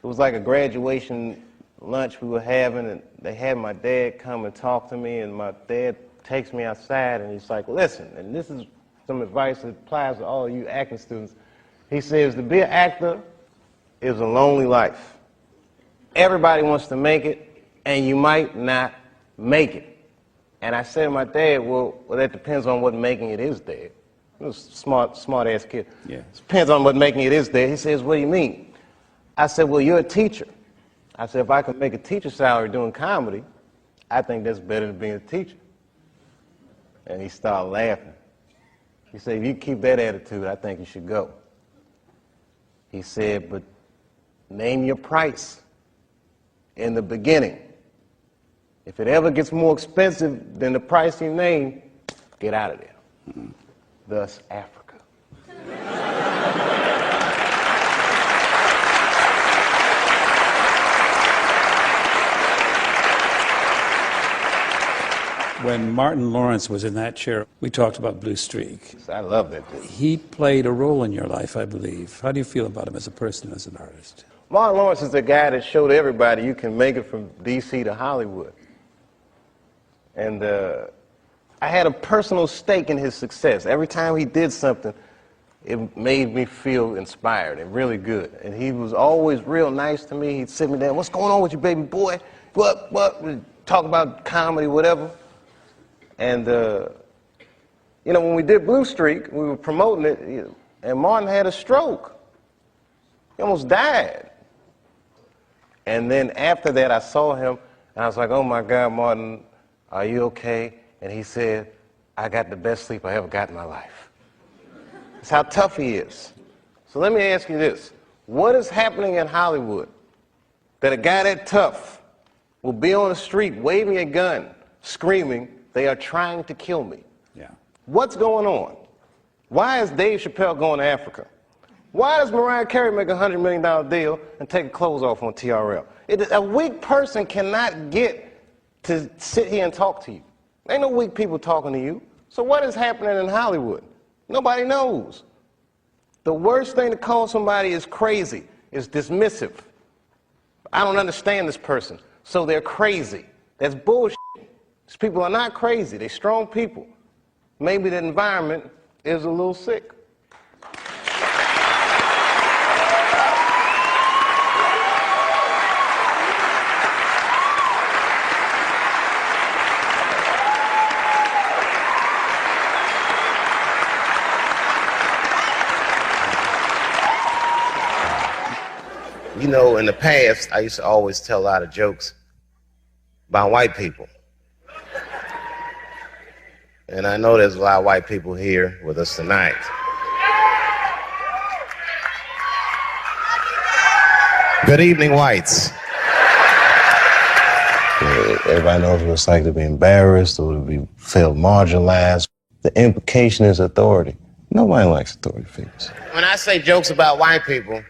was like a graduation lunch we were having, and they had my dad come and talk to me, and my dad takes me outside, and he's like, listen, and this is some advice that applies to all you acting students. He says, to be an actor is a lonely life. Everybody wants to make it, and you might not make it. And I said to my dad, well, that depends on what making it is, Dad. He was a smart-ass kid. Yeah. It depends on what making it is, Dad. He says, what do you mean? I said, well, you're a teacher. I said, if I could make a teacher salary doing comedy, I think that's better than being a teacher. And he started laughing. He said, if you keep that attitude, I think you should go. He said, but name your price in the beginning. If it ever gets more expensive than the price you name, get out of there. Mm-hmm. Thus, Africa. When Martin Lawrence was in that chair, we talked about Blue Streak. I love that dude. He played a role in your life, I believe. How do you feel about him as a person, as an artist? Martin Lawrence is the guy that showed everybody you can make it from D.C. to Hollywood. And I had a personal stake in his success. Every time he did something, it made me feel inspired and really good. And he was always real nice to me. He'd sit me down, what's going on with you, baby boy? What? We'd talk about comedy, whatever. And, you know, when we did Blue Streak, we were promoting it, and Martin had a stroke. He almost died. And then after that, I saw him, and I was like, oh, my God, Martin, are you okay? And he said, I got the best sleep I ever got in my life. That's how tough he is. So let me ask you this. What is happening in Hollywood that a guy that tough will be on the street waving a gun, screaming, they are trying to kill me? Yeah. What's going on? Why is Dave Chappelle going to Africa? Why does Mariah Carey make a $100 million deal and take her clothes off on TRL? A weak person cannot get to sit here and talk to you. Ain't no weak people talking to you. So what is happening in Hollywood? Nobody knows. The worst thing to call somebody is crazy, is dismissive. I don't understand this person, so they're crazy. That's bullshit. These people are not crazy. They're strong people. Maybe the environment is a little sick. You know, in the past, I used to always tell a lot of jokes about white people. And I know there's a lot of white people here with us tonight. Good evening, whites. Everybody knows what it's like to be embarrassed or to be felt marginalized. The implication is authority. Nobody likes authority figures. When I say jokes about white people,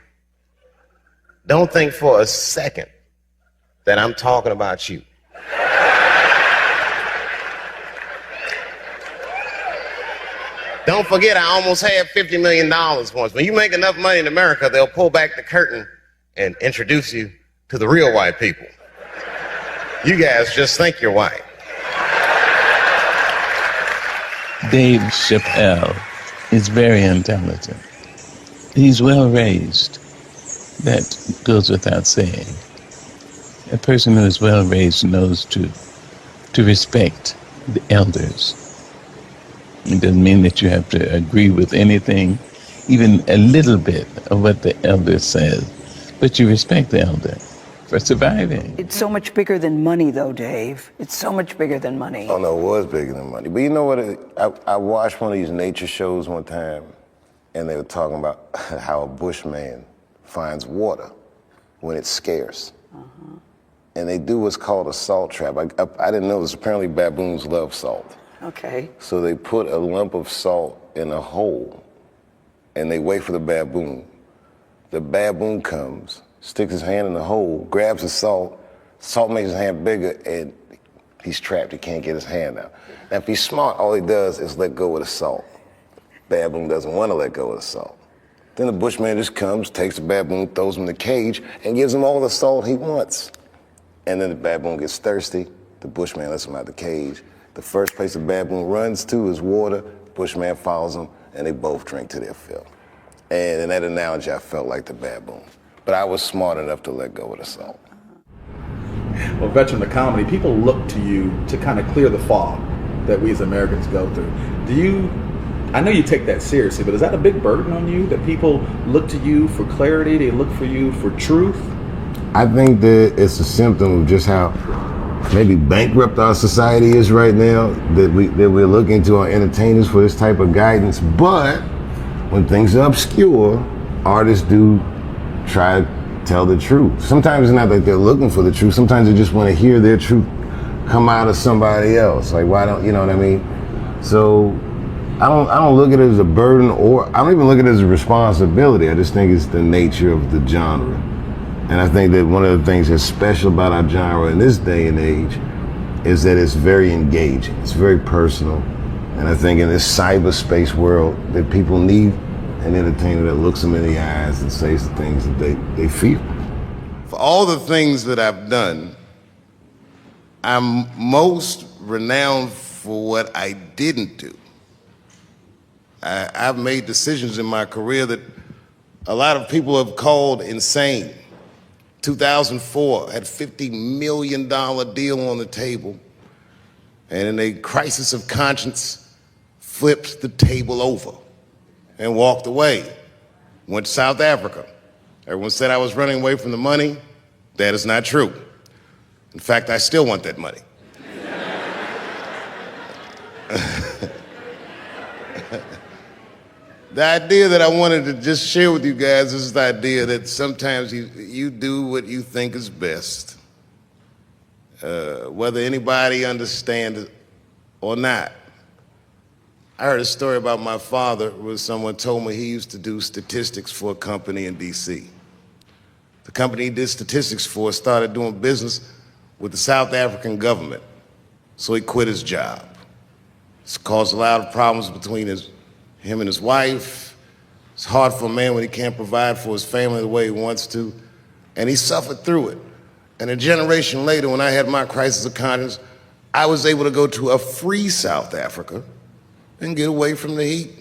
don't think for a second that I'm talking about you. Don't forget, I almost had $50 million once. When you make enough money in America, they'll pull back the curtain and introduce you to the real white people. You guys just think you're white. Dave Chappelle is very intelligent. He's well raised. That goes without saying. A person who is well raised knows to to respect the elders. It doesn't mean that you have to agree with anything, even a little bit of what the elder says, but you respect the elder for surviving. It's so much bigger than money, though, Dave. It's so much bigger than money. Oh, no, it was bigger than money. But you know what? I watched one of these nature shows one time, and they were talking about how a bushman finds water when it's scarce. And they do what's called a salt trap. I didn't know this. Apparently baboons love salt. Okay. So they put a lump of salt in a hole, and they wait for the baboon. The baboon comes, sticks his hand in the hole, grabs the salt makes his hand bigger, and he's trapped. He can't get his hand out. Now, if he's smart, all he does is let go of the salt. Baboon doesn't want to let go of the salt. Then the bushman just comes, takes the baboon, throws him in the cage, and gives him all the salt he wants. And then the baboon gets thirsty. The bushman lets him out the cage. The first place the baboon runs to is water. The bushman follows him, and they both drink to their fill. And in that analogy, I felt like the baboon. But I was smart enough to let go of the salt. Well, veteran of comedy, people look to you to kind of clear the fog that we as Americans go through. I know you take that seriously, but is that a big burden on you, that people look to you for clarity, they look for you for truth? I think that it's a symptom of just how maybe bankrupt our society is right now, that we're looking to our entertainers for this type of guidance. But when things are obscure, artists do try to tell the truth. Sometimes it's not that they're looking for the truth. Sometimes they just want to hear their truth come out of somebody else. Like, why don't, you know what I mean? So I don't look at it as a burden, or I don't even look at it as a responsibility. I just think it's the nature of the genre. And I think that one of the things that's special about our genre in this day and age is that it's very engaging. It's very personal. And I think in this cyberspace world that people need an entertainer that looks them in the eyes and says the things that they feel. For all the things that I've done, I'm most renowned for what I didn't do. I've made decisions in my career that a lot of people have called insane. 2004, had a $50 million deal on the table, and in a crisis of conscience, flipped the table over and walked away. Went to South Africa. Everyone said I was running away from the money. That is not true. In fact, I still want that money. The idea that I wanted to just share with you guys is the idea that sometimes you do what you think is best, whether anybody understands it or not. I heard a story about my father where someone told me he used to do statistics for a company in D.C. The company he did statistics for started doing business with the South African government, so he quit his job. It's caused a lot of problems between him and his wife. It's hard for a man when he can't provide for his family the way he wants to, and he suffered through it. And a generation later, when I had my crisis of conscience, I was able to go to a free South Africa and get away from the heat.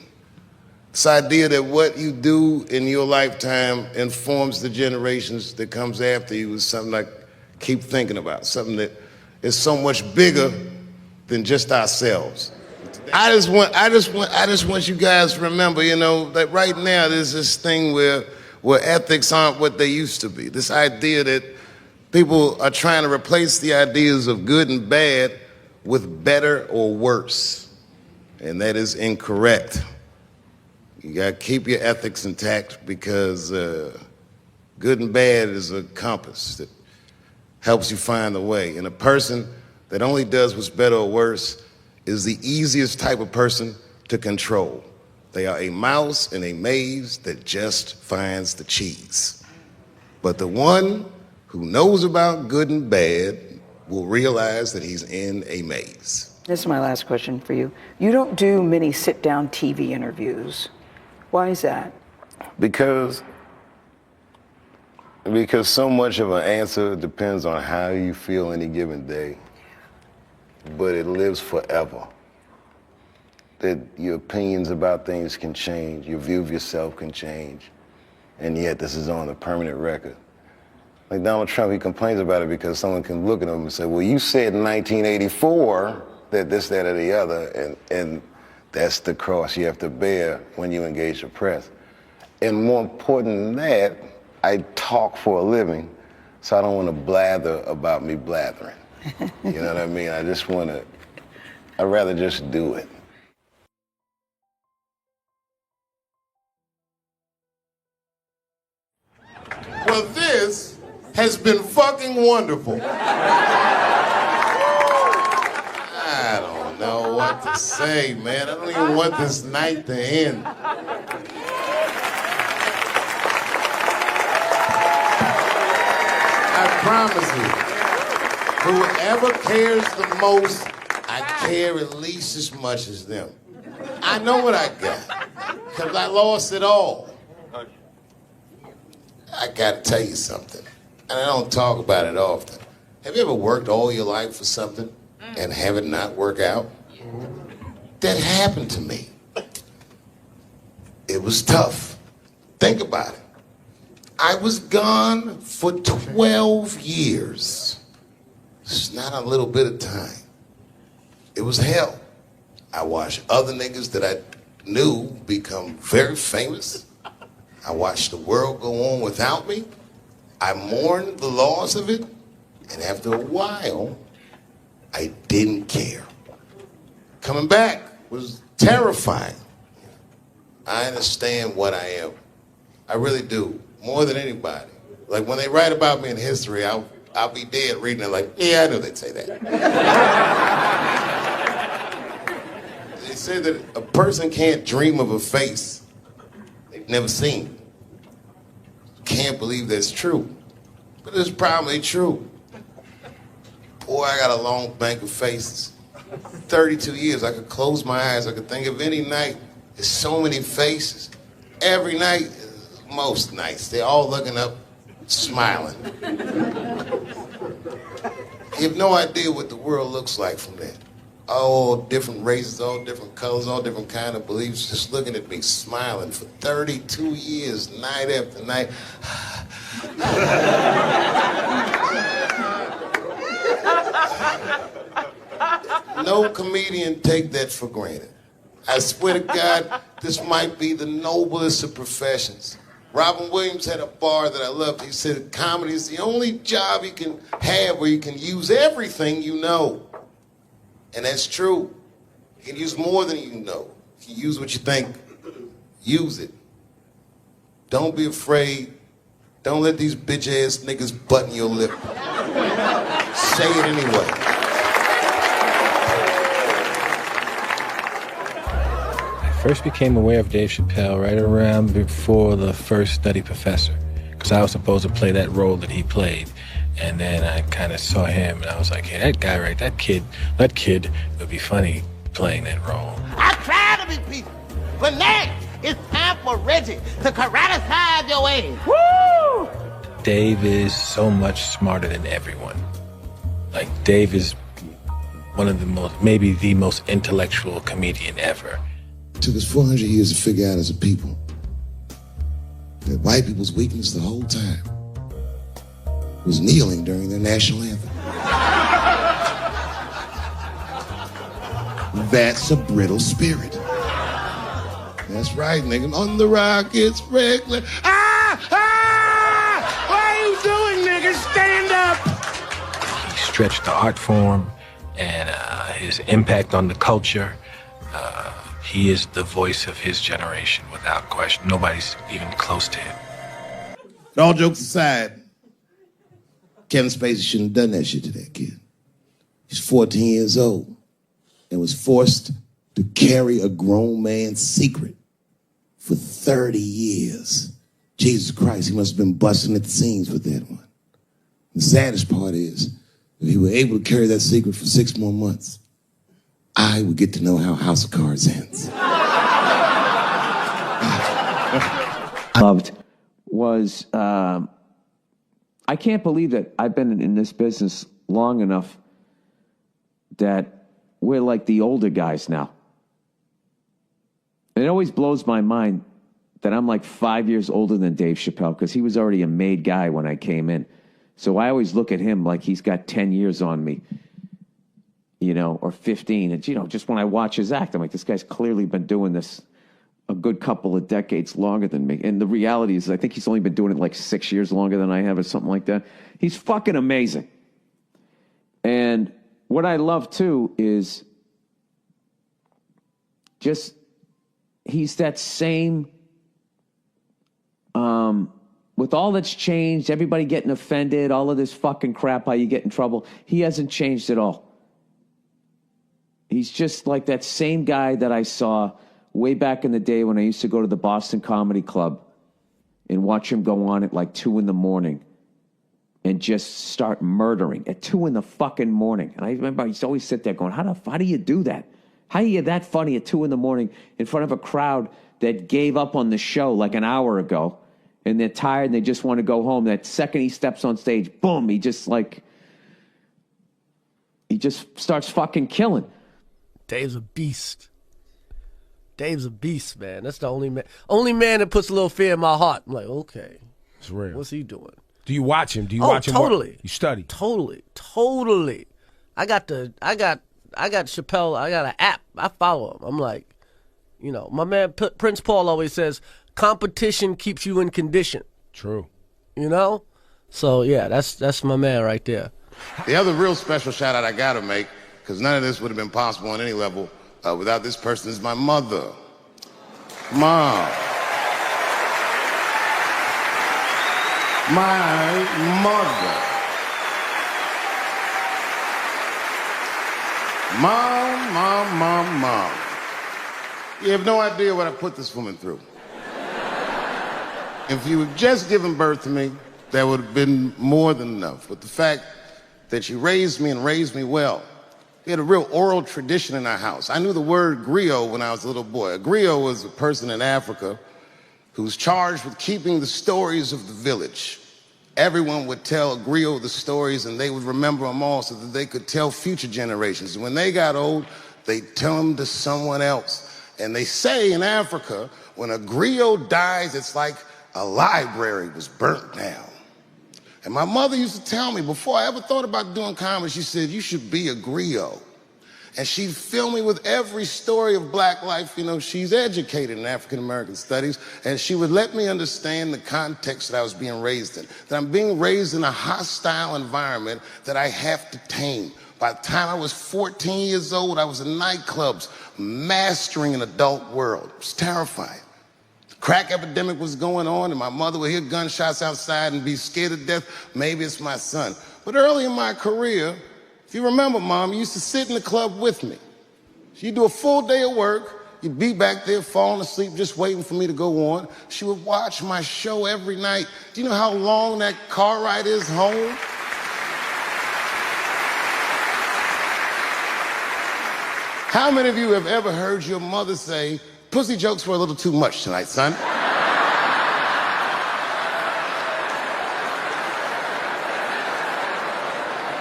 This idea that what you do in your lifetime informs the generations that comes after you is something I keep thinking about, something that is so much bigger than just ourselves. I just want you guys to remember, you know, that right now there's this thing where ethics aren't what they used to be. This idea that people are trying to replace the ideas of good and bad with better or worse. And that is incorrect. You gotta keep your ethics intact, because good and bad is a compass that helps you find the way. And a person that only does what's better or worse is the easiest type of person to control. They are a mouse in a maze that just finds the cheese. But the one who knows about good and bad will realize that he's in a maze. This is my last question for you. You don't do many sit-down TV interviews. Why is that? Because so much of an answer depends on how you feel any given day. But it lives forever. That your opinions about things can change, your view of yourself can change, and yet this is on a permanent record. Like Donald Trump, he complains about it because someone can look at him and say, well, you said in 1984 that this, that, or the other, and that's the cross you have to bear when you engage the press. And more important than that, I talk for a living, so I don't want to blather about me blathering. You know what I mean? I'd rather just do it. Well, this has been fucking wonderful. I don't know what to say, man. I don't even want this night to end. I promise you, whoever cares the most, I care at least as much as them. I know what I got, because I lost it all. I gotta tell you something, and I don't talk about it often. Have you ever worked all your life for something and have it not work out? That happened to me. It was tough. Think about it. I was gone for 12 years. It's not a little bit of time. It was hell. I watched other niggas that I knew become very famous. I watched the world go on without me. I mourned the loss of it. And after a while, I didn't care. Coming back was terrifying. I understand what I am. I really do, more than anybody. Like when they write about me in history, I'll be dead reading it like, yeah, I knew they'd say that. They say that a person can't dream of a face they've never seen. Can't believe that's true, but it's probably true. Boy, I got a long bank of faces. 32 years, I could close my eyes, I could think of any night. There's so many faces. Every night, most nights, they're all looking up, smiling. You have no idea what the world looks like from there. All different races, all different colors, all different kind of beliefs, just looking at me, smiling for 32 years, night after night. No comedian take that for granted. I swear to God, this might be the noblest of professions. Robin Williams had a bar that I loved. He said comedy is the only job you can have where you can use everything you know. And that's true. You can use more than you know. You can use what you think. Use it. Don't be afraid. Don't let these bitch-ass niggas button your lip. Say it anyway. I first became aware of Dave Chappelle right around before the first Nutty Professor, because I was supposed to play that role that he played. And then I kind of saw him, and I was like, hey, that guy, right, that kid would be funny playing that role. I try to be peaceful, but next, it's time for Reggie to karate-size your ass. Woo! Dave is so much smarter than everyone. Like, Dave is one of the most, maybe the most intellectual comedian ever. It took us 400 years to figure out as a people that white people's weakness the whole time was kneeling during their national anthem. That's a brittle spirit. That's right, nigga. On the rockets, regular. Ah! Ah! What are you doing, nigga? Stand up! He stretched the art form and his impact on the culture. He is the voice of his generation, without question. Nobody's even close to him. But all jokes aside, Kevin Spacey shouldn't have done that shit to that kid. He's 14 years old and was forced to carry a grown man's secret for 30 years. Jesus Christ, he must have been busting at the seams with that one. The saddest part is, if he were able to carry that secret for 6 more months, I would get to know how House of Cards ends. Loved was, I can't believe that I've been in this business long enough that we're like the older guys now. And it always blows my mind that I'm like 5 years older than Dave Chappelle, because he was already a made guy when I came in. So I always look at him like he's got 10 years on me, or 15. And, just when I watch his act, I'm like, this guy's clearly been doing this a good couple of decades longer than me. And the reality is, I think he's only been doing it like 6 years longer than I have or something like that. He's fucking amazing. And what I love, too, is just he's that same, with all that's changed, everybody getting offended, all of this fucking crap, how you get in trouble, he hasn't changed at all. He's just like that same guy that I saw way back in the day when I used to go to the Boston Comedy Club and watch him go on at like 2 a.m. and just start murdering at 2 a.m. And I remember I used to always sit there going, how do you do that? How are you that funny at 2 a.m. in front of a crowd that gave up on the show like an hour ago, and they're tired and they just want to go home? That second he steps on stage, boom, he just starts fucking killing. Dave's a beast. Dave's a beast, man. That's the only man that puts a little fear in my heart. I'm like, okay, it's real. What's he doing? Do you watch him? Do you watch him? Totally. You study? Totally. I got Chappelle. I got an app. I follow him. I'm like, my man Prince Paul always says, competition keeps you in condition. True. So yeah, that's my man right there. The other real special shout out I gotta make, because none of this would have been possible on any level without this person, is my mother. Mom. My mother. Mom. You have no idea what I put this woman through. If you had just given birth to me, that would have been more than enough. But the fact that she raised me and raised me well, we had a real oral tradition in our house. I knew the word griot when I was a little boy. A griot was a person in Africa who's charged with keeping the stories of the village. Everyone would tell a griot the stories, and they would remember them all so that they could tell future generations. And when they got old, they'd tell them to someone else. And they say in Africa, when a griot dies, it's like a library was burnt down. And my mother used to tell me, before I ever thought about doing comedy, she said, you should be a griot. And she'd fill me with every story of black life. She's educated in African American studies, and she would let me understand the context that I was being raised in, that I'm being raised in a hostile environment that I have to tame. By the time I was 14 years old, I was in nightclubs, mastering an adult world. It was terrifying. The crack epidemic was going on, and my mother would hear gunshots outside and be scared to death. Maybe it's my son. But early in my career, if you remember, Mom, you used to sit in the club with me. She'd do a full day of work. You'd be back there falling asleep, just waiting for me to go on. She would watch my show every night. Do you know how long that car ride is home? How many of you have ever heard your mother say, pussy jokes were a little too much tonight, son?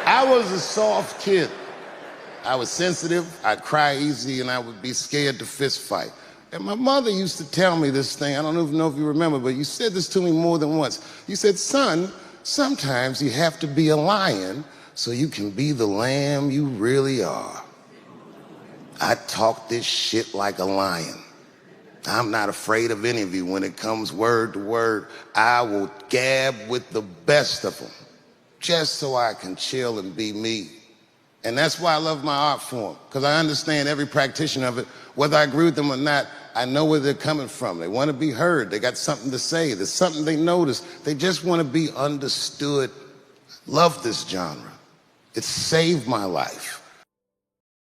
I was a soft kid. I was sensitive, I'd cry easy, and I would be scared to fist fight. And my mother used to tell me this thing, I don't even know if you remember, but you said this to me more than once. You said, son, sometimes you have to be a lion so you can be the lamb you really are. I talk this shit like a lion. I'm not afraid of any of you. When it comes word to word, I will gab with the best of them, just so I can chill and be me. And that's why I love my art form, because I understand every practitioner of it. Whether I agree with them or not, I know where they're coming from. They want to be heard. They got something to say. There's something they notice. They just want to be understood. Love this genre. It saved my life.